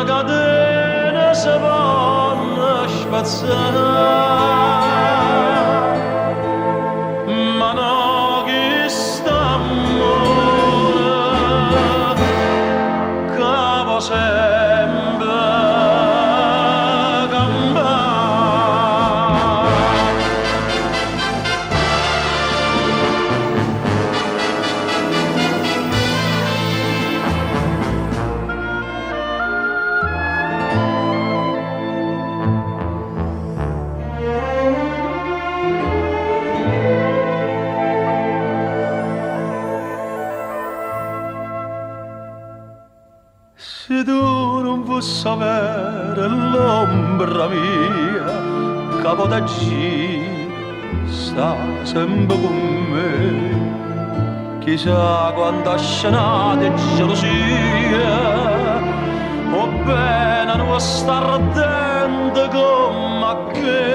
catena si vanno spazzare, ma no chi sta amore, cavo sempre campare. Se tu non fossi avere l'ombra mia, capo da G sta sempre con me. Chissà quanta scenata e gelosia, o bene non sta ardente come che.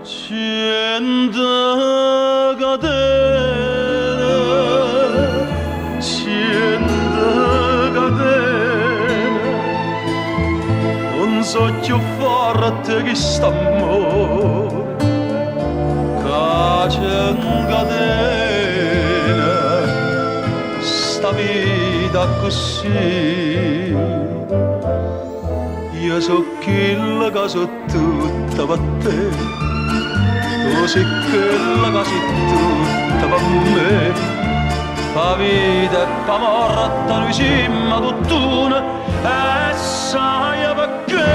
Cento catene, non so più forte che st'amore che c'è in catena, sta vita così. Io so quella che so tutta per te, tu sei quella che sei tutta per me. La vita e la morte noi siamo tutt'una e sai perché?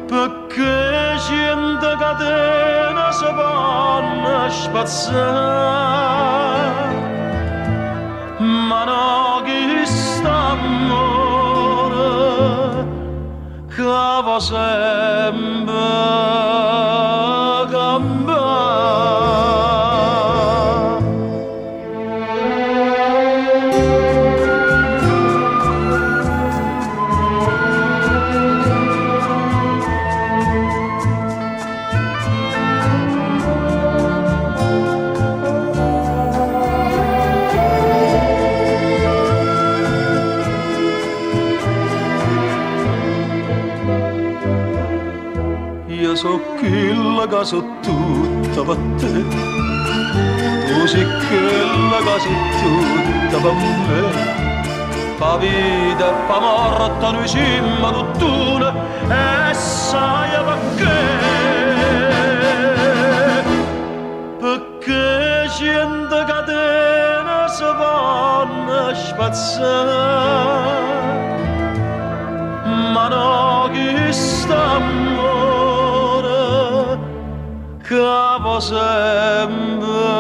Perché cento catene si vanno spazzare, ma no chi sta amore che va sempre campare. Io so quella che so tutta per te, tu sei quella che sei tutta per me. La vita e la morte noi siamo tutt'una e sai perché? Perché cento catene si vanno spazzare, ma no chi sta amore che va sempre